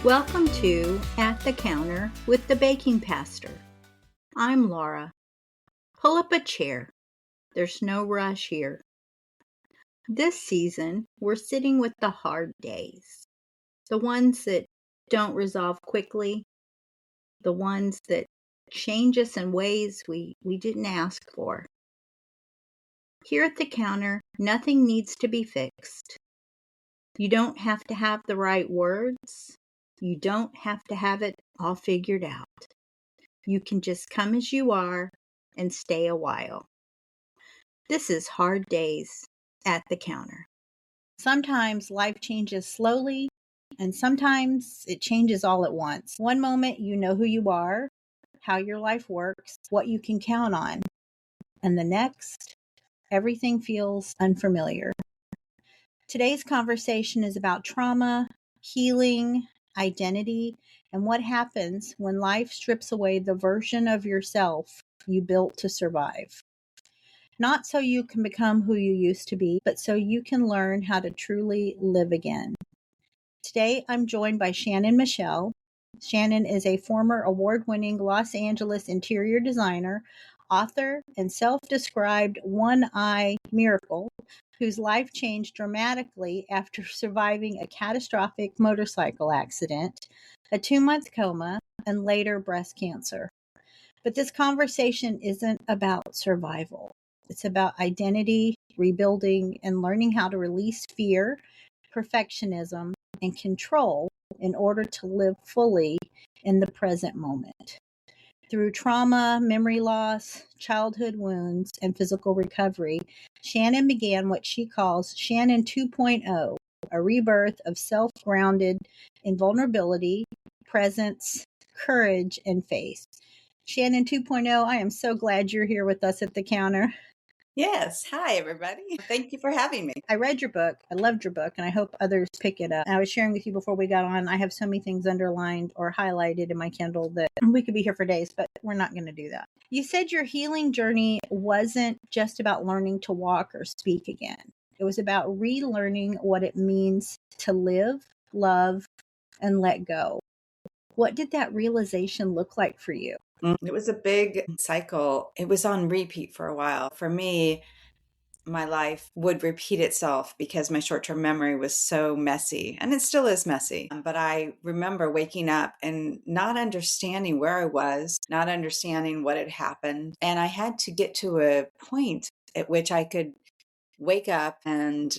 Welcome to At the Counter with the Baking Pastor. I'm Laura. Pull up a chair. There's no rush here. This season, we're sitting with the hard days. The ones that don't resolve quickly. The ones that change us in ways we didn't ask for. Here at the counter, nothing needs to be fixed. You don't have to have the right words. You don't have to have it all figured out. You can just come as you are and stay a while. This is Hard Days at the Counter. Sometimes life changes slowly, and sometimes it changes all at once. One moment you know who you are, how your life works, what you can count on, and the next, everything feels unfamiliar. Today's conversation is about trauma, healing, identity, and what happens when life strips away the version of yourself you built to survive. Not so you can become who you used to be, but so you can learn how to truly live again. Today, I'm joined by Shannon Michelle. Shannon is a former award-winning Los Angeles interior designer, author, and self-described one-eye miracle whose life changed dramatically after surviving a catastrophic motorcycle accident, a 2-month coma, and later breast cancer. But this conversation isn't about survival. It's about identity, rebuilding, and learning how to release fear, perfectionism, and control in order to live fully in the present moment. Through trauma, memory loss, childhood wounds, and physical recovery, Shannon began what she calls Shannon 2.0, a rebirth of self-grounded in vulnerability, presence, courage, and faith. Shannon 2.0, I am so glad you're here with us at the counter. Yes. Hi, everybody. Thank you for having me. I read your book. I loved your book, and I hope others pick it up. And I was sharing with you before we got on, I have so many things underlined or highlighted in my Kindle that we could be here for days, but we're not going to do that. You said your healing journey wasn't just about learning to walk or speak again. It was about relearning what it means to live, love, and let go. What did that realization look like for you? It was a big cycle. It was on repeat for a while. For me, my life would repeat itself because my short-term memory was so messy, and it still is messy. But I remember waking up and not understanding where I was, not understanding what had happened. And I had to get to a point at which I could wake up and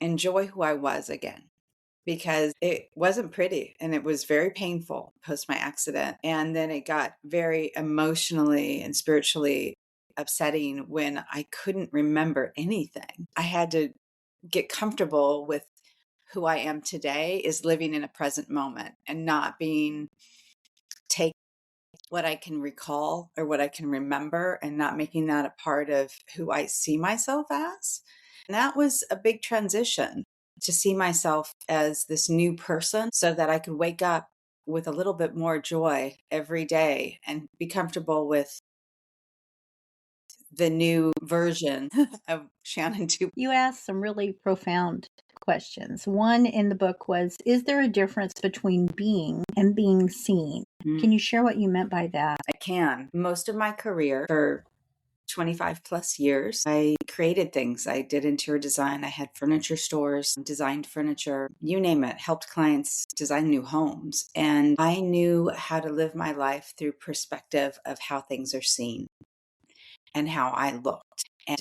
enjoy who I was again, because it wasn't pretty and it was very painful post my accident. And then it got very emotionally and spiritually upsetting when I couldn't remember anything. I had to get comfortable with who I am today is living in a present moment and not being take what I can recall or what I can remember and not making that a part of who I see myself as. And that was a big transition, to see myself as this new person so that I could wake up with a little bit more joy every day and be comfortable with the new version of Shannon 2. You asked some really profound questions. One in the book was, is there a difference between being and being seen? Can you share what you meant by that? I can. Most of my career, for 25 plus years, I created things. I did interior design. I had furniture stores, designed furniture, you name it, helped clients design new homes. And I knew how to live my life through perspective of how things are seen and how I looked. And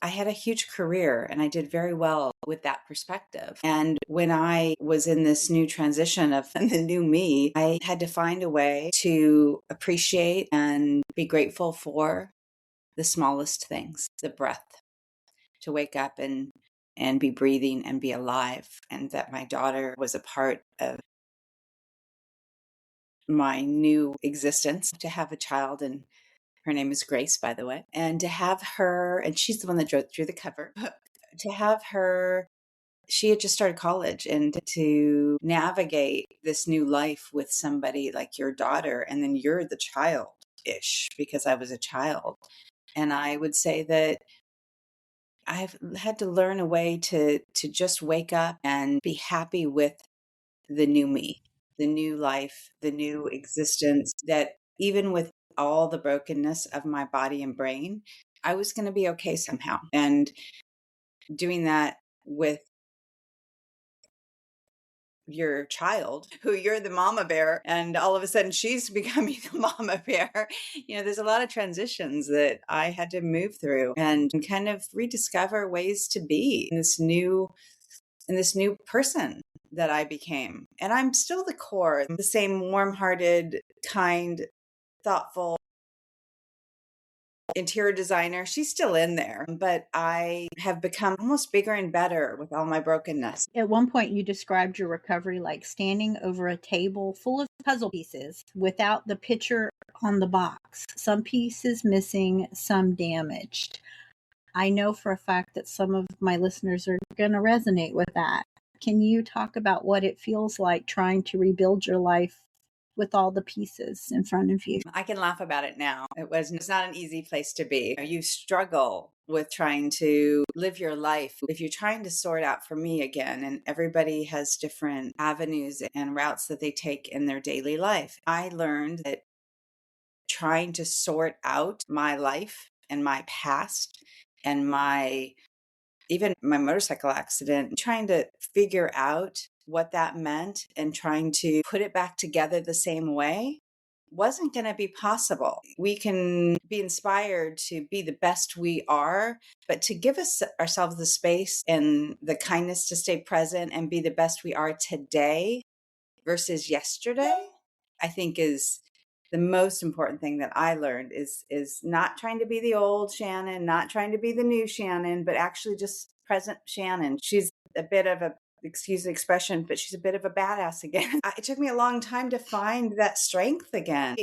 I had a huge career and I did very well with that perspective. And when I was in this new transition of the new me, I had to find a way to appreciate and be grateful for the smallest things, the breath, to wake up and be breathing and be alive, and that my daughter was a part of my new existence, to have a child. And her name is Grace, by the way. And to have her, and she's the one that drew the cover, to have her, she had just started college, and to navigate this new life with somebody like your daughter, and then you're the child-ish, because I was a child. And I would say that I've had to learn a way to just wake up and be happy with the new me, the new life, the new existence, that even with all the brokenness of my body and brain, I was going to be okay somehow. And doing that with your child, who you're the mama bear, and all of a sudden she's becoming the mama bear. There's a lot of transitions that I had to move through and kind of rediscover ways to be in this new person that I became. And I'm still the core, the same warm-hearted, kind, thoughtful interior designer. She's still in there, but I have become almost bigger and better with all my brokenness. At one point, you described your recovery like standing over a table full of puzzle pieces without the picture on the box. Some pieces missing, some damaged. I know for a fact that some of my listeners are going to resonate with that. Can you talk about what it feels like trying to rebuild your life with all the pieces in front of you? I can laugh about it now. It's not an easy place to be. You struggle with trying to live your life. If you're trying to sort out, for me again, and everybody has different avenues and routes that they take in their daily life. I learned that trying to sort out my life and my past and even my motorcycle accident, trying to figure out what that meant and trying to put it back together the same way wasn't going to be possible. We can be inspired to be the best we are, but to give ourselves the space and the kindness to stay present and be the best we are today versus yesterday, I think is the most important thing that I learned is not trying to be the old Shannon, not trying to be the new Shannon, but actually just present Shannon. She's a bit of a, excuse the expression, but she's a bit of a badass again. It took me a long time to find that strength again.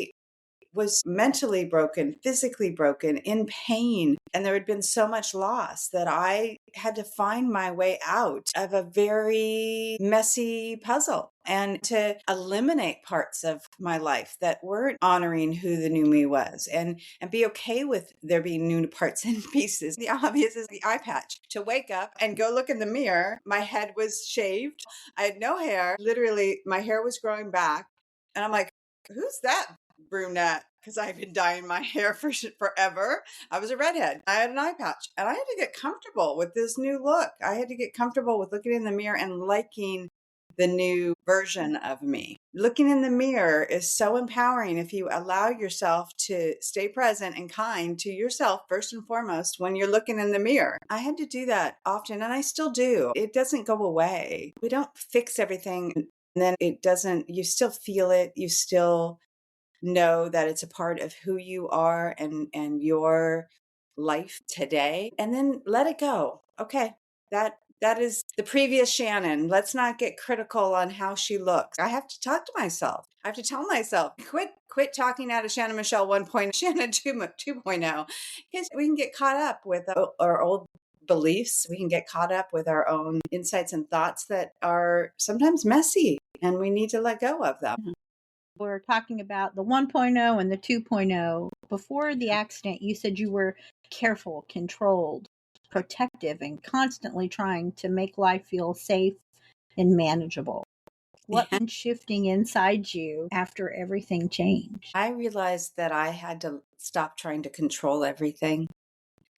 Was mentally broken, physically broken, in pain. And there had been so much loss that I had to find my way out of a very messy puzzle and to eliminate parts of my life that weren't honoring who the new me was and be okay with there being new parts and pieces. The obvious is the eye patch. To wake up and go look in the mirror, my head was shaved. I had no hair. Literally, my hair was growing back. And I'm like, who's that brunette? Because I've been dyeing my hair for forever. I was a redhead. I had an eye patch and I had to get comfortable with this new look. I had to get comfortable with looking in the mirror and liking the new version of me. Looking in the mirror is so empowering if you allow yourself to stay present and kind to yourself first and foremost when you're looking in the mirror. I had to do that often and I still do. It doesn't go away. We don't fix everything and then you still feel it. You still know that it's a part of who you are and your life today, and then let it go. Okay, that is the previous Shannon. Let's not get critical on how she looks. I have to talk to myself. I have to tell myself, quit talking out of Shannon Michelle 1.0, Shannon 2.0, because we can get caught up with our old beliefs. We can get caught up with our own insights and thoughts that are sometimes messy, and we need to let go of them. We're talking about the 1.0 and the 2.0. Before the accident, you said you were careful, controlled, protective, and constantly trying to make life feel safe and manageable. What been shifting inside you after everything changed? I realized that I had to stop trying to control everything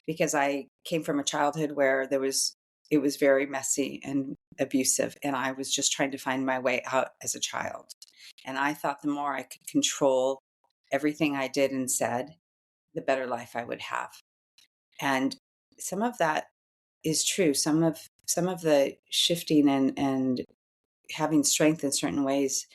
because I came from a childhood where it was very messy and abusive, and I was just trying to find my way out as a child. And I thought the more I could control everything I did and said, the better life I would have. And some of that is true. Some of the shifting and having strength in certain ways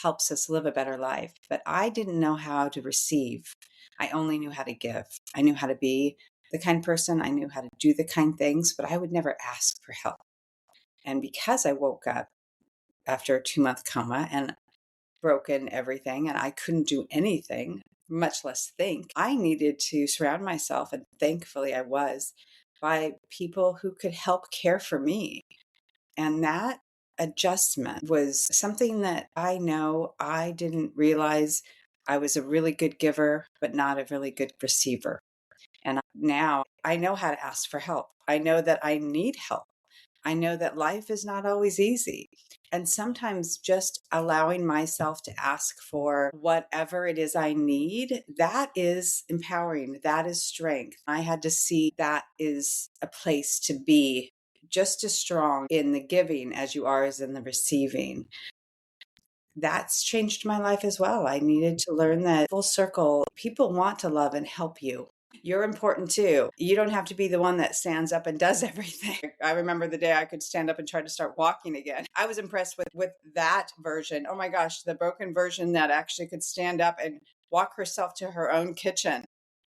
helps us live a better life. But I didn't know how to receive. I only knew how to give. I knew how to be the kind person. I knew how to do the kind things, but I would never ask for help. And because I woke up after a 2-month coma and broken everything and I couldn't do anything, much less think, I needed to surround myself, and thankfully I was, by people who could help care for me. And that adjustment was something that I know I didn't realize. I was a really good giver, but not a really good receiver. And now I know how to ask for help. I know that I need help. I know that life is not always easy. And sometimes just allowing myself to ask for whatever it is I need, that is empowering. That is strength. I had to see that is a place to be just as strong in the giving as you are as in the receiving. That's changed my life as well. I needed to learn that full circle, people want to love and help you. You're important too. You don't have to be the one that stands up and does everything. I remember the day I could stand up and try to start walking again. I was impressed with that version. Oh my gosh, the broken version that actually could stand up and walk herself to her own kitchen.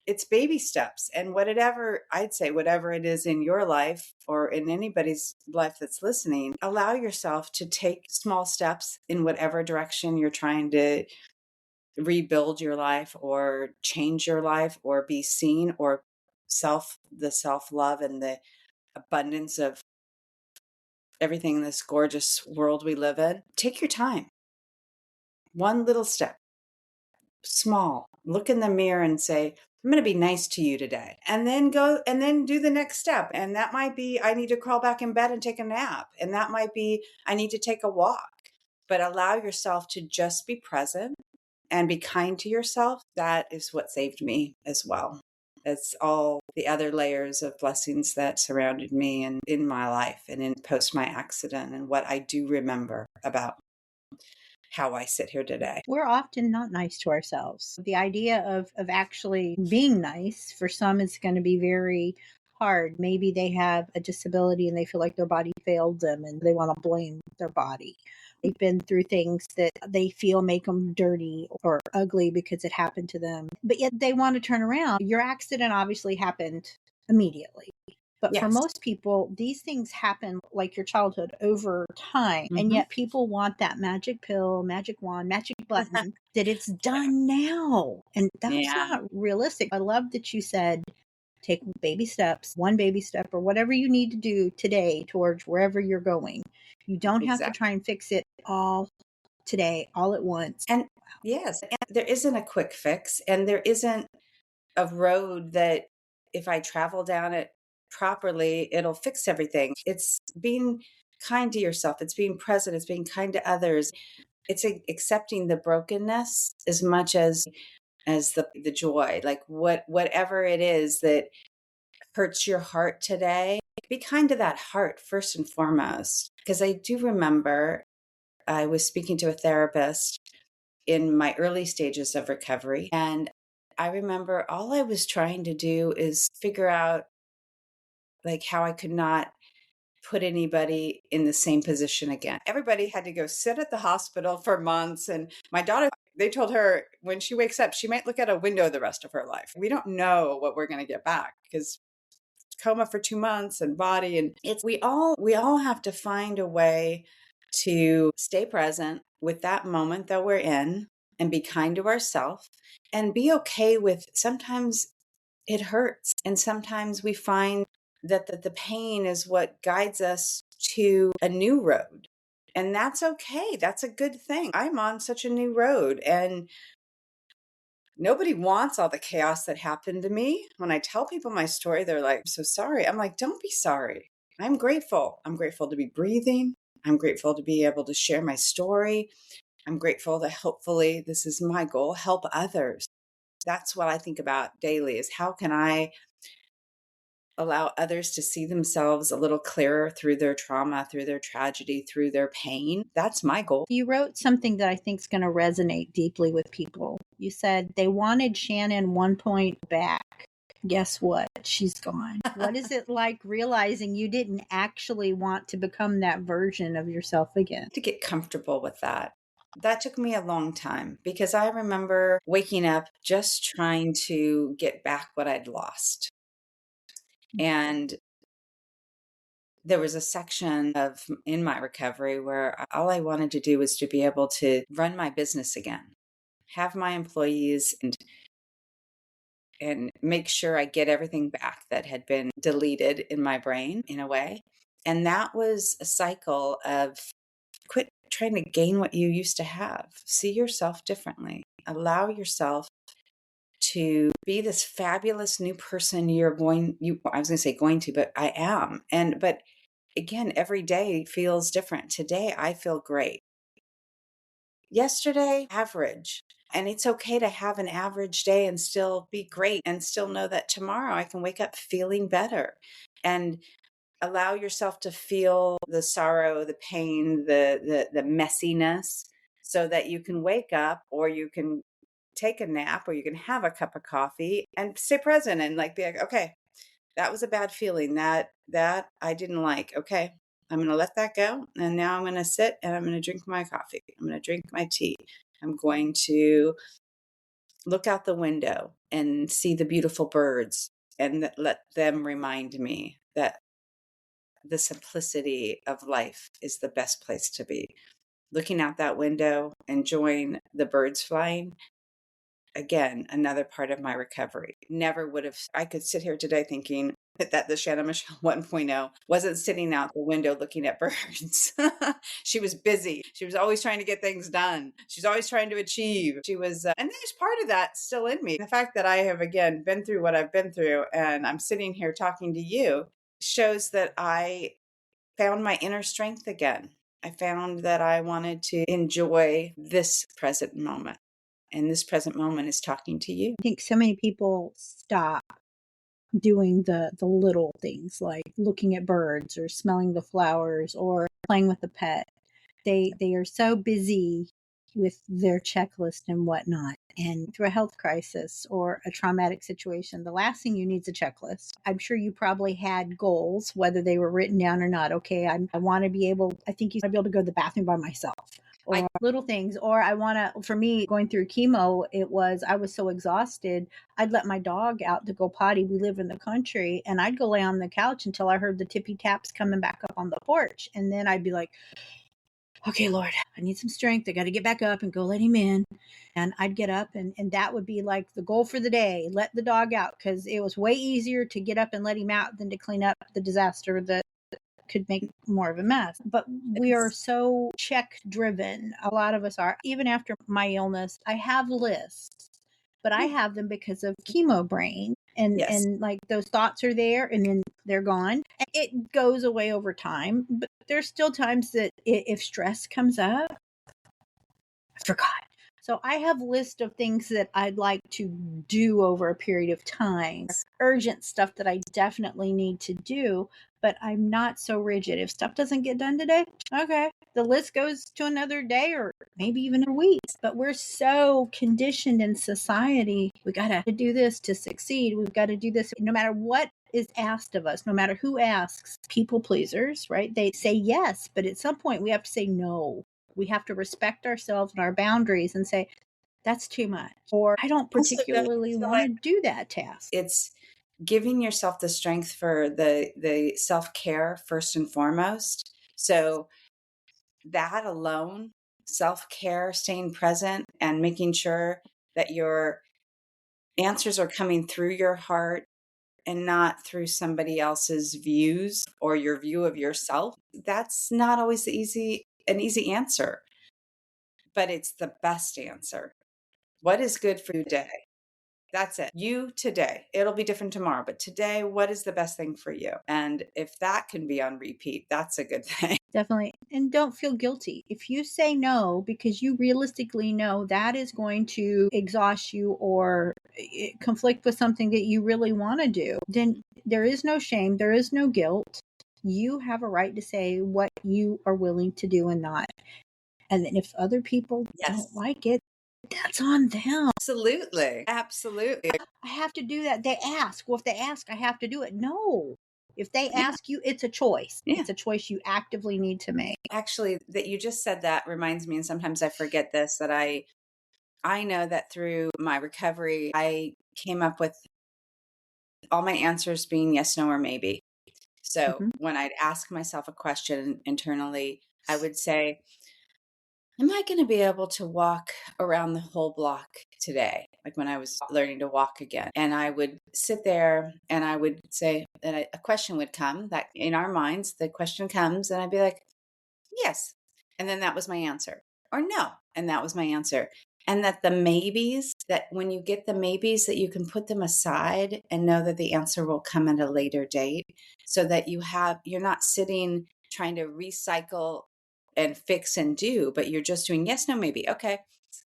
It's baby steps. And whatever, I'd say, whatever it is in your life or in anybody's life that's listening, allow yourself to take small steps in whatever direction you're trying to rebuild your life or change your life or be seen or the self-love and the abundance of everything in this gorgeous world we live in. Take your time. One little step, small. Look in the mirror and say, I'm going to be nice to you today. And then go and then do the next step. And that might be, I need to crawl back in bed and take a nap. And that might be, I need to take a walk. But allow yourself to just be present and be kind to yourself. That is what saved me as well. It's all the other layers of blessings that surrounded me and in my life and in post my accident and what I do remember about how I sit here today. We're often not nice to ourselves. The idea of actually being nice for some is going to be very hard. Maybe they have a disability and they feel like their body failed them and they want to blame their body. They've been through things that they feel make them dirty or ugly because it happened to them, but yet they want to turn around. Your accident obviously happened immediately. But for Yes. most people, these things happen like your childhood over time. And Mm-hmm. yet people want that magic pill, magic wand, magic button that it's done now. And that's Yeah, not realistic. I love that you said take baby steps, one baby step, or whatever you need to do today towards wherever you're going. You don't have to exactly. try and fix it all today, all at once. And yes, and there isn't a quick fix, and there isn't a road that if I travel down it properly, it'll fix everything. It's being kind to yourself, it's being present, it's being kind to others. It's accepting the brokenness as much as the joy. Like whatever it is that hurts your heart today, be kind to that heart first and foremost. Because I do remember I was speaking to a therapist in my early stages of recovery. And I remember all I was trying to do is figure out like how I could not put anybody in the same position again. Everybody had to go sit at the hospital for months. And my daughter, they told her when she wakes up, she might look at a window the rest of her life. We don't know what we're going to get back because coma for 2 months and body. And it's, we all have to find a way to stay present with that moment that we're in and be kind to ourselves and be okay with sometimes it hurts. And sometimes we find that the pain is what guides us to a new road. And that's okay. That's a good thing. I'm on such a new road and nobody wants all the chaos that happened to me. When I tell people my story, they're like, I'm so sorry. I'm like, don't be sorry. I'm grateful. I'm grateful to be breathing. I'm grateful to be able to share my story. I'm grateful that hopefully this is my goal, help others. That's what I think about daily is how can I allow others to see themselves a little clearer through their trauma, through their tragedy, through their pain. That's my goal. You wrote something that I think is going to resonate deeply with people. You said they wanted Shannon 1 point back. Guess what? She's gone. What is it like realizing you didn't actually want to become that version of yourself again? To get comfortable with that. That took me a long time because I remember waking up just trying to get back what I'd lost. And there was a section of in my recovery where all I wanted to do was to be able to run my business again, have my employees and make sure I get everything back that had been deleted in my brain in a way. And that was a cycle of quit trying to gain what you used to have. See yourself differently. Allow yourself to be this fabulous new person I was going to say going to, but I am. But again, every day feels different. Today, I feel great. Yesterday, average. And it's okay to have an average day and still be great and still know that tomorrow I can wake up feeling better. And allow yourself to feel the sorrow, the pain, the messiness, so that you can wake up, or you can take a nap, or you can have a cup of coffee and stay present and like be like, okay, that was a bad feeling that I didn't like. Okay, I'm going to let that go. And now I'm going to sit and I'm going to drink my coffee. I'm going to drink my tea. I'm going to look out the window and see the beautiful birds and let them remind me that the simplicity of life is the best place to be. Looking out that window, enjoying the birds flying. Again, another part of my recovery. Never would have, I could sit here today thinking that the Shannon Michelle 1.0 wasn't sitting out the window looking at birds. She was busy. She was always trying to get things done. She's always trying to achieve. She was, and there's part of that still in me. The fact that I have, again, been through what I've been through and I'm sitting here talking to you shows that I found my inner strength again. I found that I wanted to enjoy this present moment. And this present moment is talking to you. I think so many people stop doing the little things like looking at birds or smelling the flowers or playing with a pet. They are so busy with their checklist and whatnot. And through a health crisis or a traumatic situation, the last thing you need is a checklist. I'm sure you probably had goals, whether they were written down or not. Okay, I want to be able, I think you want to be able to go to the bathroom by myself. Or little things. Or I want to, for me, going through chemo, I was so exhausted. I'd let my dog out to go potty. We live in the country, and I'd go lay on the couch until I heard the tippy taps coming back up on the porch. And then I'd be like, okay, Lord, I need some strength. I got to get back up and go let him in. And I'd get up, and that would be like the goal for the day. Let the dog out, because it was way easier to get up and let him out than to clean up the disaster that could make more of a mess. But we are so check driven. A lot of us are. Even after my illness, I have lists, but I have them because of chemo brain. And like those thoughts are there and then they're gone. And it goes away over time. But there's still times that if stress comes up, I forgot. So I have a list of things that I'd like to do over a period of time, urgent stuff that I definitely need to do, but I'm not so rigid. If stuff doesn't get done today, okay, the list goes to another day or maybe even a week. But we're so conditioned in society. We got to do this to succeed. We've got to do this no matter what is asked of us, no matter who asks. People pleasers, right? They say yes, but at some point we have to say no. We have to respect ourselves and our boundaries and say, that's too much. Or I don't particularly want to do that task. It's giving yourself the strength for the self-care first and foremost. So that alone, self-care, staying present and making sure that your answers are coming through your heart and not through somebody else's views or your view of yourself. That's not always an easy answer, but it's the best answer. What is good for you today? That's it. You today. It'll be different tomorrow, but today, what is the best thing for you? And if that can be on repeat, that's a good thing. Definitely. And don't feel guilty. If you say no because you realistically know that is going to exhaust you or conflict with something that you really want to do, then there is no shame, there is no guilt. You have a right to say what you are willing to do and not. And then if other people don't like it, that's on them. Absolutely. Absolutely. I have to do that. They ask. Well, if they ask, I have to do it. No. If they ask you, it's a choice. Yeah. It's a choice you actively need to make. Actually, that you just said that reminds me, and sometimes I forget this, that I know that through my recovery, I came up with all my answers being yes, no, or maybe. So when I'd ask myself a question internally, I would say, am I going to be able to walk around the whole block today? Like when I was learning to walk again. And I would sit there and I would say that a question would come that in our minds, the question comes and I'd be like, yes. And then that was my answer. Or no. And that was my answer. And that the maybes, that when you get the maybes, that you can put them aside and know that the answer will come at a later date, so that you're not sitting trying to recycle and fix and do, but you're just doing yes, no, maybe. Okay.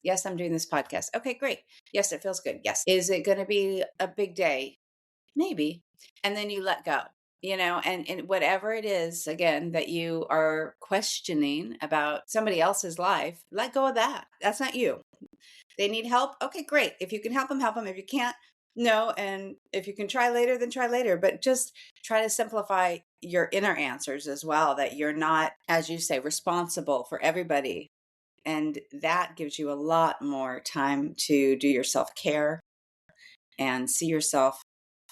Yes, I'm doing this podcast. Okay, great. Yes, it feels good. Yes. Is it going to be a big day? Maybe. And then you let go, and whatever it is, again, that you are questioning about somebody else's life, let go of that. That's not you. They need help. Okay, great. If you can help them, help them. If you can't, no. And if you can try later, then try later. But just try to simplify your inner answers as well, that you're not, as you say, responsible for everybody. And that gives you a lot more time to do your self care and see yourself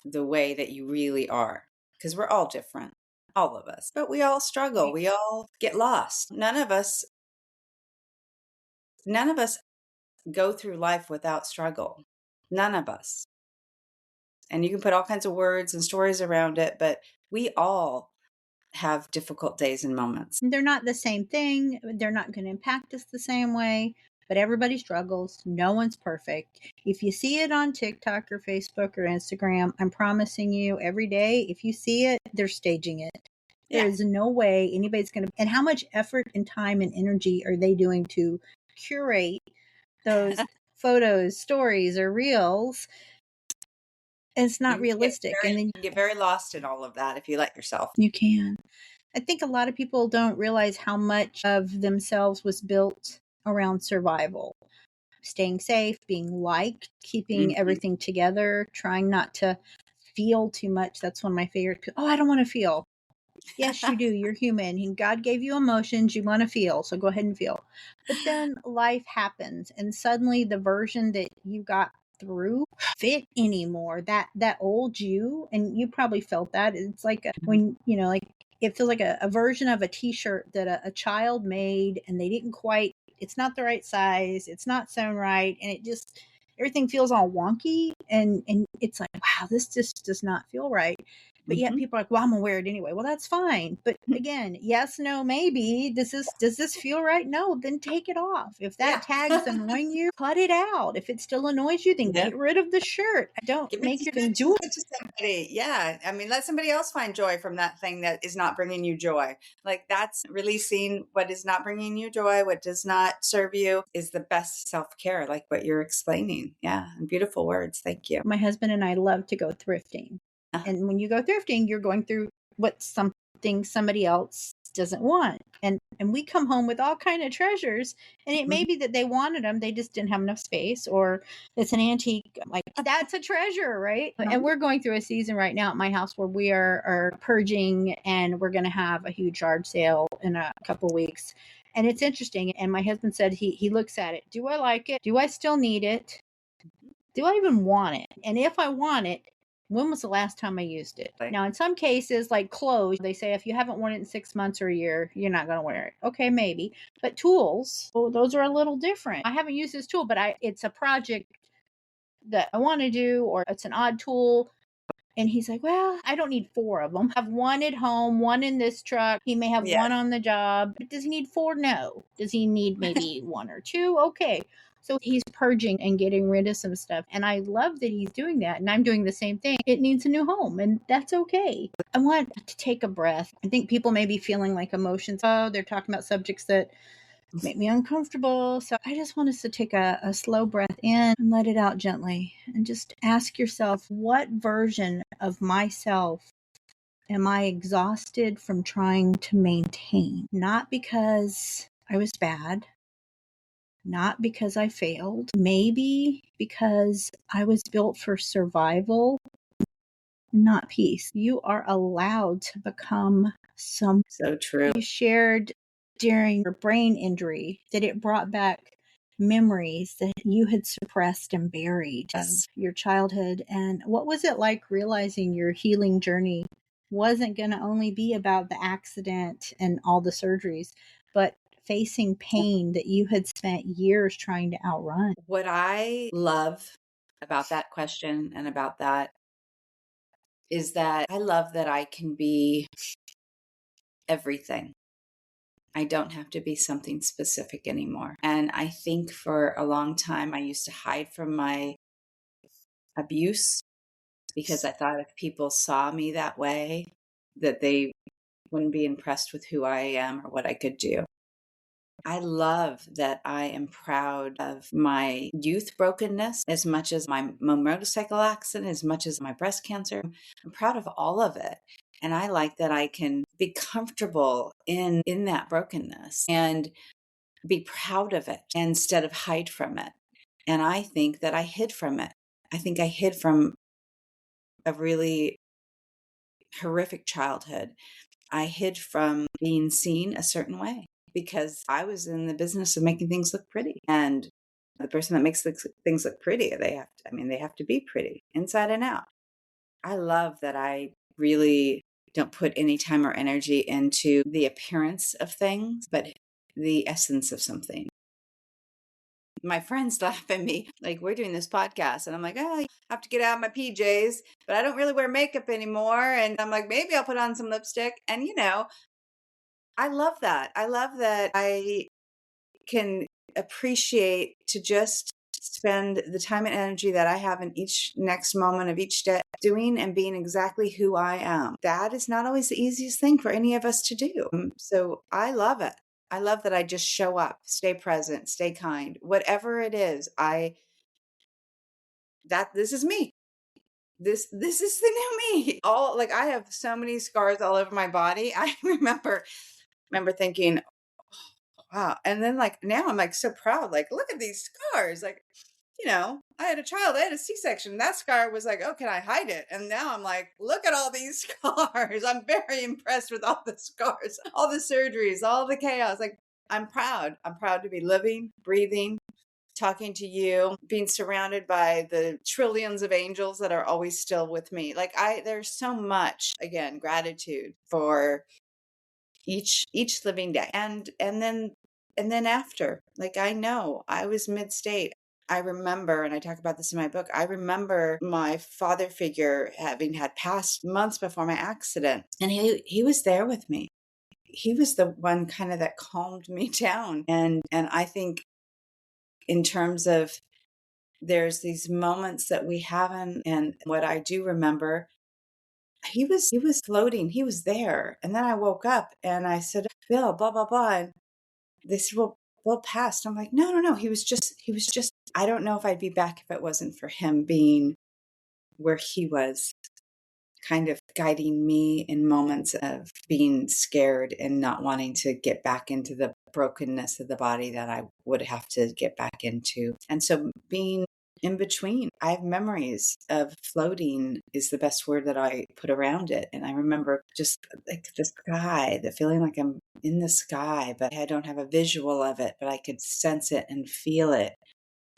the way that you really are. Because we're all different, all of us, but we all struggle. We all get lost. None of us go through life without struggle. None of us. And you can put all kinds of words and stories around it, but we all have difficult days and moments. They're not the same thing. They're not going to impact us the same way, but everybody struggles. No one's perfect. If you see it on TikTok or Facebook or Instagram, I'm promising you every day, if you see it, they're staging it. There is no way anybody's going to. And how much effort and time and energy are they doing to curate those photos, stories, or reels? It's not realistic. And then you get very lost in all of that if you let yourself. You can. I think a lot of people don't realize how much of themselves was built around survival. Staying safe, being liked, keeping everything together, trying not to feel too much. That's one of my favorite. Oh, I don't want to feel. Yes, you do. You're human. And God gave you emotions you want to feel. So go ahead and feel. But then life happens, and suddenly the version that you got through fit anymore. That old you, and you probably felt that. It's like when, like it feels like a version of a t-shirt that a child made, and they didn't quite, it's not the right size, it's not sewn right, and it just, everything feels all wonky, and it's like, wow, this just does not feel right. But yet people are like, well, I'm gonna wear it anyway. Well, that's fine. But again, yes, no, maybe. Does this feel right? No, then take it off. If that tag's annoying you, cut it out. If it still annoys you, then get rid of the shirt. Don't make your do it to somebody. Yeah. I mean, let somebody else find joy from that thing that is not bringing you joy. Like, that's releasing what is not bringing you joy, what does not serve you, is the best self-care, like what you're explaining. Yeah. And beautiful words. Thank you. My husband and I love to go thrifting. And when you go thrifting, you're going through what something somebody else doesn't want. And we come home with all kind of treasures, and it may be that they wanted them, they just didn't have enough space, or it's an antique. Like, that's a treasure, right? And we're going through a season right now at my house where we are purging, and we're going to have a huge yard sale in a couple weeks. And it's interesting. And my husband said he looks at it. Do I like it? Do I still need it? Do I even want it? And if I want it, when was the last time I used it? Now, in some cases, like clothes, they say if you haven't worn it in 6 months or a year, you're not going to wear it. Okay, maybe. But tools, well, those are a little different. I haven't used this tool, but it's a project that I want to do, or it's an odd tool. And he's like, well, I don't need 4 of them. I have one at home, one in this truck. He may have one on the job. But does he need 4? No. Does he need maybe 1 or 2? Okay. So he's purging and getting rid of some stuff. And I love that he's doing that. And I'm doing the same thing. It needs a new home, and that's okay. I want to take a breath. I think people may be feeling like emotions. Oh, they're talking about subjects that make me uncomfortable. So I just want us to take a slow breath in and let it out gently, and just ask yourself, what version of myself am I exhausted from trying to maintain? Not because I was bad, not because I failed, maybe because I was built for survival, not peace. You are allowed to become some. So true. You shared during your brain injury that it brought back memories that you had suppressed and buried of your childhood. And what was it like realizing your healing journey wasn't going to only be about the accident and all the surgeries, but facing pain that you had spent years trying to outrun? What I love about that question and about that is that I love that I can be everything. I don't have to be something specific anymore. And I think for a long time, I used to hide from my abuse because I thought if people saw me that way, that they wouldn't be impressed with who I am or what I could do. I love that I am proud of my youth brokenness as much as my motorcycle accident, as much as my breast cancer. I'm proud of all of it. And I like that I can be comfortable in that brokenness and be proud of it instead of hide from it. And I think that I hid from it. I think I hid from a really horrific childhood. I hid from being seen a certain way because I was in the business of making things look pretty. And the person that makes things look pretty, they have to be pretty inside and out. I love that I really don't put any time or energy into the appearance of things, but the essence of something. My friends laugh at me, like, we're doing this podcast, and I'm like, oh, I have to get out of my PJs, but I don't really wear makeup anymore. And I'm like, maybe I'll put on some lipstick. And, I love that. I love that I can appreciate to just spend the time and energy that I have in each next moment of each day doing and being exactly who I am. That is not always the easiest thing for any of us to do. So I love it. I love that I just show up, stay present, stay kind, whatever it is. This is me. This is the new me. All like I have so many scars all over my body. I remember thinking, wow. And then like now I'm like so proud. Like, look at these scars. Like, I had a child, I had a C-section. That scar was like, oh, can I hide it? And now I'm like, look at all these scars. I'm very impressed with all the scars, all the surgeries, all the chaos. Like, I'm proud. I'm proud to be living, breathing, talking to you, being surrounded by the trillions of angels that are always still with me. Like there's so much, again, gratitude for each living day. And then after, like, I know I was mid-state. I remember, and I talk about this in my book, I remember my father figure having had passed months before my accident, and he was there with me. He was the one kind of that calmed me down. And I think in terms of there's these moments that we haven't, and what I do remember, he was floating, he was there. And then I woke up and I said, Bill, blah blah blah. And they said, well, Bill passed. I'm like, no, no, no. He was just, I don't know if I'd be back if it wasn't for him being where he was, kind of guiding me in moments of being scared and not wanting to get back into the brokenness of the body that I would have to get back into. And so being in between, I have memories of floating is the best word that I put around it. And I remember just like the sky, the feeling like I'm in the sky, but I don't have a visual of it, but I could sense it and feel it.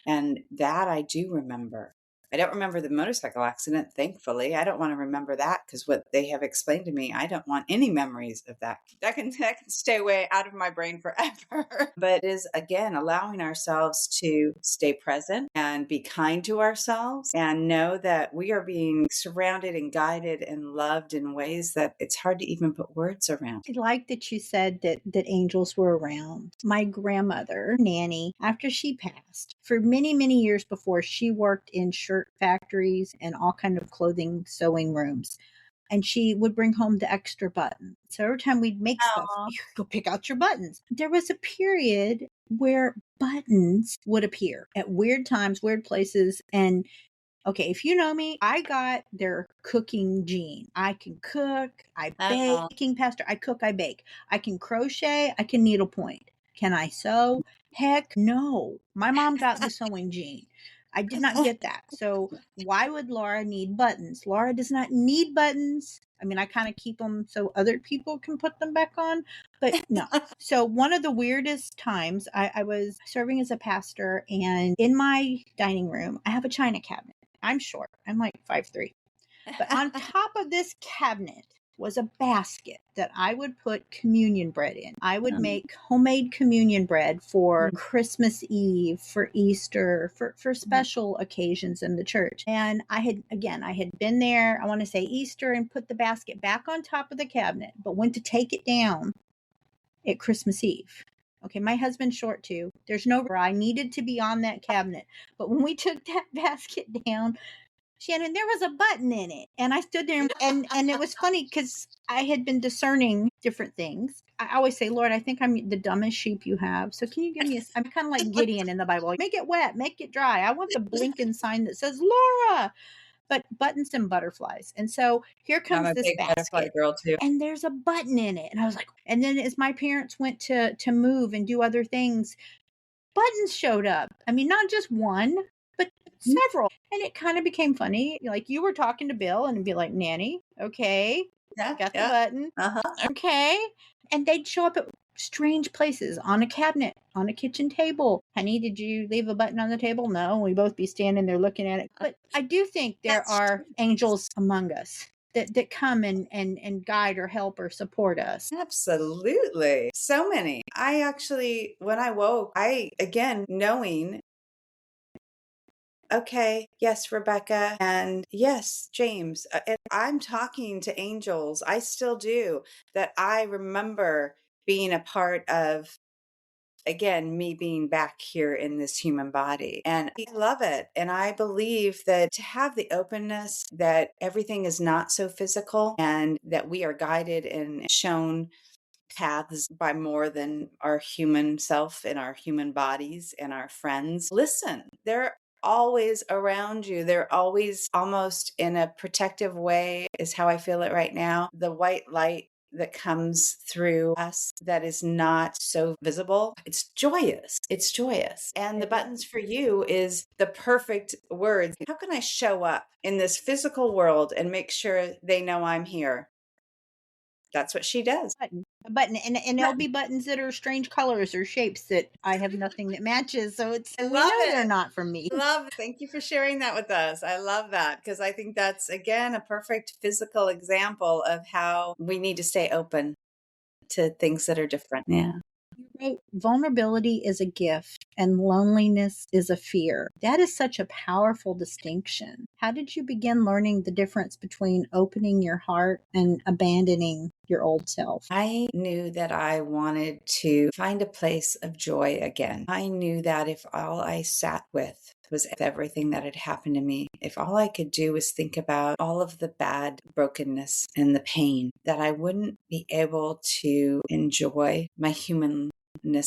And that I do remember. I don't remember the motorcycle accident, thankfully. I don't want to remember that because what they have explained to me, I don't want any memories of that. That can stay away out of my brain forever. But it is, again, allowing ourselves to stay present and be kind to ourselves and know that we are being surrounded and guided and loved in ways that it's hard to even put words around. I like that you said that angels were around. My grandmother, Nanny, after she passed, for many, many years before, she worked in shirt factories and all kind of clothing sewing rooms. And she would bring home the extra buttons. So every time we'd make stuff, Aw. you go pick out your buttons. There was a period where buttons would appear at weird times, weird places. And okay, if you know me, I got their cooking gene. I can cook, I Oh. baking pastor, I cook, I bake. I can crochet, I can needlepoint. Can I sew? Heck no. My mom got the sewing gene. I did not get that. So why would Laura need buttons? Laura does not need buttons. I mean, I kind of keep them so other people can put them back on, but no. So one of the weirdest times I was serving as a pastor, and in my dining room, I have a china cabinet. I'm short. I'm like 5'3". But on top of this cabinet was a basket that I would put communion bread in. I would make homemade communion bread for Christmas Eve, for Easter, for special occasions in the church. And I had been there, I want to say Easter, and put the basket back on top of the cabinet, but went to take it down. at Christmas Eve. Okay, my husband's short too. There's no, I needed to be on that cabinet. But when we took that basket down, Shannon, there was a button in it. And I stood there and it was funny because I had been discerning different things. I always say, Lord, I think I'm the dumbest sheep you have. So can you give me I'm kind of like Gideon in the Bible. Make it wet, make it dry. I want the blinking sign that says Laura, but buttons and butterflies. And so here I'm comes a this big butterfly basket girl too. and there's a button in it. And I was like, and then as my parents went to move and do other things, buttons showed up. I mean, not just one, but several. And it kind of became funny. Like you were talking to Bill and be like, Nanny, okay, Yeah, got the yeah. button. Uh-huh. Okay. And they'd show up at strange places on a cabinet, on a kitchen table. Honey, did you leave a button on the table? No. We both be standing there looking at it. But I do think there That's are angels among us that come and guide or help or support us. absolutely so many. I actually, when I woke, I again knowing, okay, yes, Rebecca, and yes, James, and I'm talking to angels. I still do, that I remember being a part of, again, me being back here in this human body. And I love it. And I believe that to have the openness that everything is not so physical and that we are guided and shown paths by more than our human self and our human bodies and our friends. Listen, they're always around you. They're always almost in a protective way, is how I feel it right now. The white light that comes through us that is not so visible. It's joyous. It's joyous. And the buttons for you is the perfect words. How can I show up in this physical world and make sure they know I'm here? That's what she does. A button, and there'll be buttons that are strange colors or shapes that I have nothing that matches. So it's I we love know they're it. not from me. Love. Thank you for sharing that with us. I love that because I think that's, again, a perfect physical example of how we need to stay open to things that are different. Yeah. You wrote, vulnerability is a gift and loneliness is a fear. That is such a powerful distinction. How did you begin learning the difference between opening your heart and abandoning your old self? I knew that I wanted to find a place of joy again. I knew that if all I sat with was everything that had happened to me, if all I could do was think about all of the bad brokenness and the pain, that I wouldn't be able to enjoy my humanness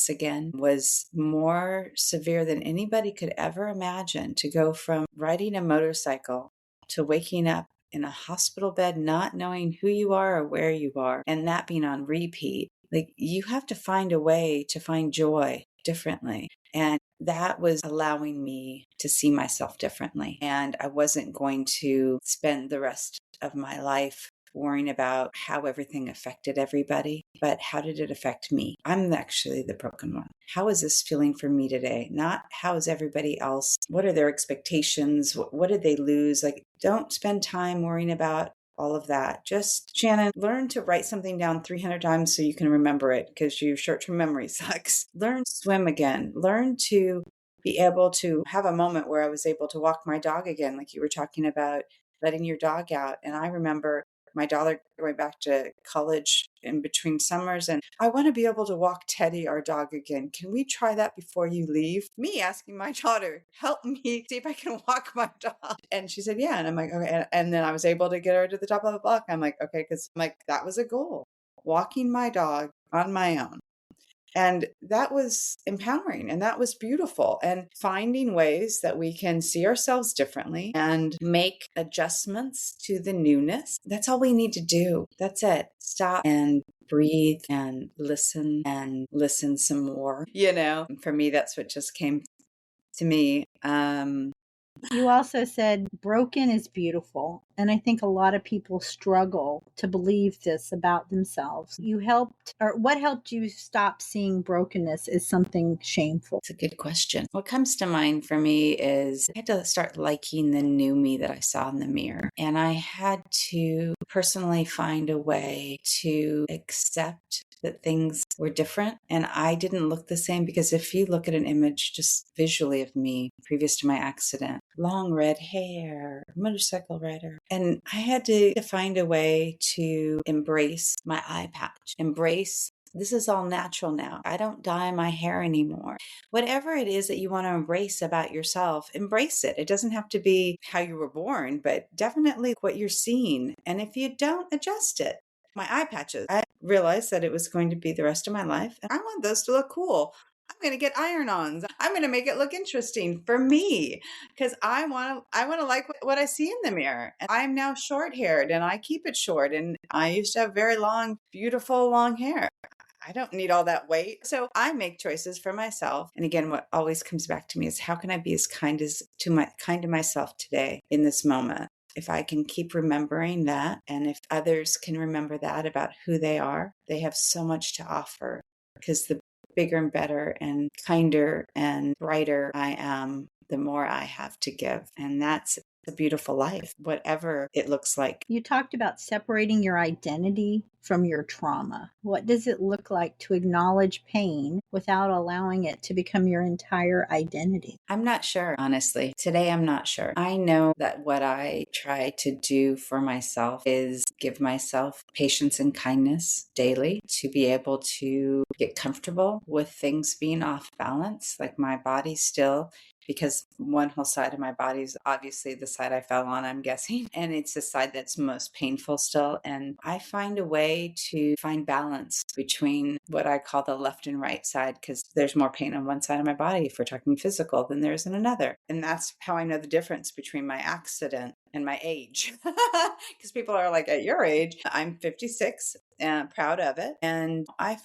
again, was more severe than anybody could ever imagine. To go from riding a motorcycle to waking up in a hospital bed, not knowing who you are or where you are, and that being on repeat. Like, you have to find a way to find joy differently. And that was allowing me to see myself differently. And I wasn't going to spend the rest of my life worrying about how everything affected everybody, but how did it affect me? I'm actually the broken one. How is this feeling for me today? Not how is everybody else? What are their expectations? What did they lose? Like, don't spend time worrying about all of that. Just, Shannon, learn to write something down 300 times so you can remember it, because your short-term memory sucks. Learn to swim again. Learn to be able to have a moment where I was able to walk my dog again, like you were talking about letting your dog out. And I remember my daughter going back to college in between summers, and I want to be able to walk Teddy, our dog, again. Can we try that before you leave? Me asking my daughter, help me see if I can walk my dog. And she said, yeah. And I'm like, okay. And then I was able to get her to the top of the block. I'm like, okay, because I'm like, that was a goal, walking my dog on my own. And that was empowering and that was beautiful. And finding ways that we can see ourselves differently and make adjustments to the newness. That's all we need to do. That's it. Stop and breathe and listen some more. For me, that's what just came to me. You also said broken is beautiful. And I think a lot of people struggle to believe this about themselves. You helped, or what helped you stop seeing brokenness as something shameful? It's a good question. What comes to mind for me is I had to start liking the new me that I saw in the mirror. And I had to personally find a way to accept that things were different and I didn't look the same. Because if you look at an image just visually of me previous to my accident, long red hair, motorcycle rider, and I had to find a way to embrace my eye patch, embrace This is all natural now. I don't dye my hair anymore. Whatever it is that you want to embrace about yourself, embrace it. It doesn't have to be how you were born, but definitely what you're seeing. And if you don't, adjust it. My eye patches, I realized that it was going to be the rest of my life, and I want those to look cool. I'm going to get iron-ons. I'm going to make it look interesting for me because I want to like what I see in the mirror. And I'm now short-haired and I keep it short, and I used to have very long, beautiful long hair. I don't need all that weight. So I make choices for myself. And again, what always comes back to me is how can I be as kind to myself today in this moment? If I can keep remembering that, and if others can remember that about who they are, they have so much to offer, because the bigger and better and kinder and brighter I am, the more I have to give. And that's a beautiful life, whatever it looks like. You talked about separating your identity from your trauma. What does it look like to acknowledge pain without allowing it to become your entire identity? I'm not sure, honestly. Today, I'm not sure. I know that what I try to do for myself is give myself patience and kindness daily to be able to get comfortable with things being off balance, like my body still, because one whole side of my body is obviously the side I fell on, I'm guessing. And it's the side that's most painful still. And I find a way to find balance between what I call the left and right side, because there's more pain on one side of my body, if we're talking physical, than there is in another. And that's how I know the difference between my accident and my age. Because people are like, at your age, I'm 56 and proud of it. And I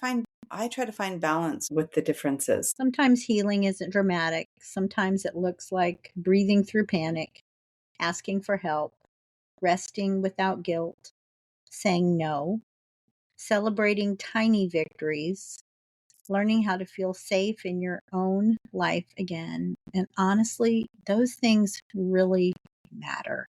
try to find balance with the differences. Sometimes healing isn't dramatic. Sometimes it looks like breathing through panic, asking for help, resting without guilt, saying no, celebrating tiny victories, learning how to feel safe in your own life again. And honestly, those things really matter.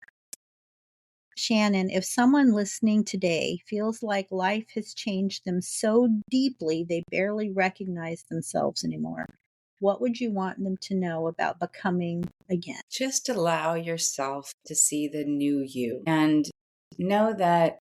Shannon, if someone listening today feels like life has changed them so deeply they barely recognize themselves anymore, what would you want them to know about becoming again? Just allow yourself to see the new you and know that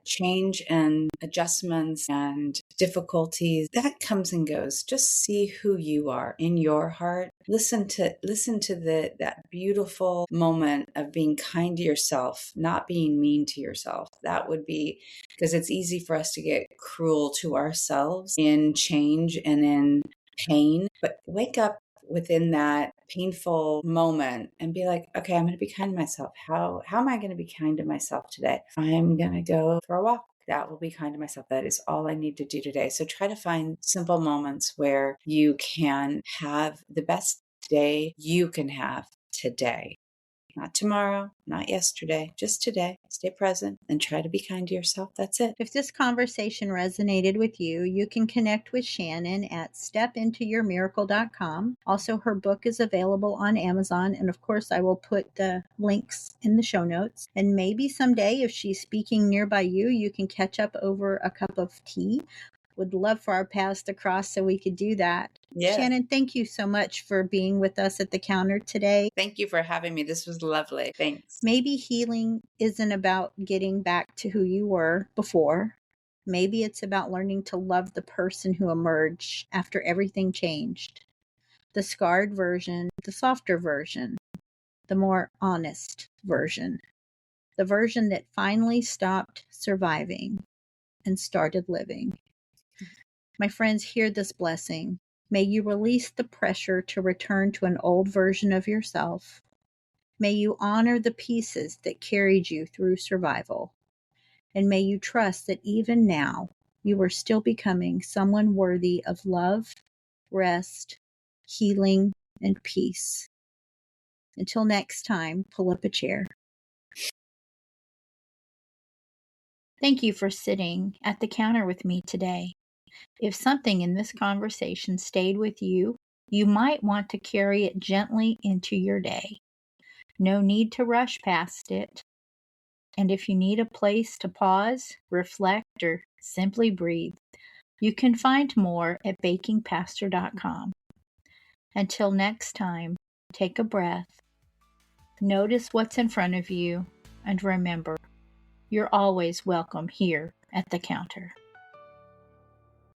change and adjustments and difficulties that comes and goes. Just see who you are in your heart. Listen to that beautiful moment of being kind to yourself, not being mean to yourself. That would be, because it's easy for us to get cruel to ourselves in change and in pain. But wake up within that painful moment and be like, okay, I'm going to be kind to myself. How am I going to be kind to myself today? I'm going to go for a walk. That will be kind to myself. That is all I need to do today. So try to find simple moments where you can have the best day you can have today. Not tomorrow, not yesterday, just today. Stay present and try to be kind to yourself. That's it. If this conversation resonated with you, you can connect with Shannon at stepintoyourmiracle.com. Also, her book is available on Amazon. And of course, I will put the links in the show notes. And maybe someday, if she's speaking nearby you, you can catch up over a cup of tea. Would love for our paths to cross so we could do that. Yeah. Shannon, thank you so much for being with us at the counter today. Thank you for having me. This was lovely. Thanks. Maybe healing isn't about getting back to who you were before. Maybe it's about learning to love the person who emerged after everything changed. The scarred version, the softer version, the more honest version. The version that finally stopped surviving and started living. My friends, hear this blessing. May you release the pressure to return to an old version of yourself. May you honor the pieces that carried you through survival. And may you trust that even now, you are still becoming someone worthy of love, rest, healing, and peace. Until next time, pull up a chair. Thank you for sitting at the counter with me today. If something in this conversation stayed with you, you might want to carry it gently into your day. No need to rush past it. And if you need a place to pause, reflect, or simply breathe, you can find more at bakingpastor.com. Until next time, take a breath, notice what's in front of you, and remember, you're always welcome here at the counter.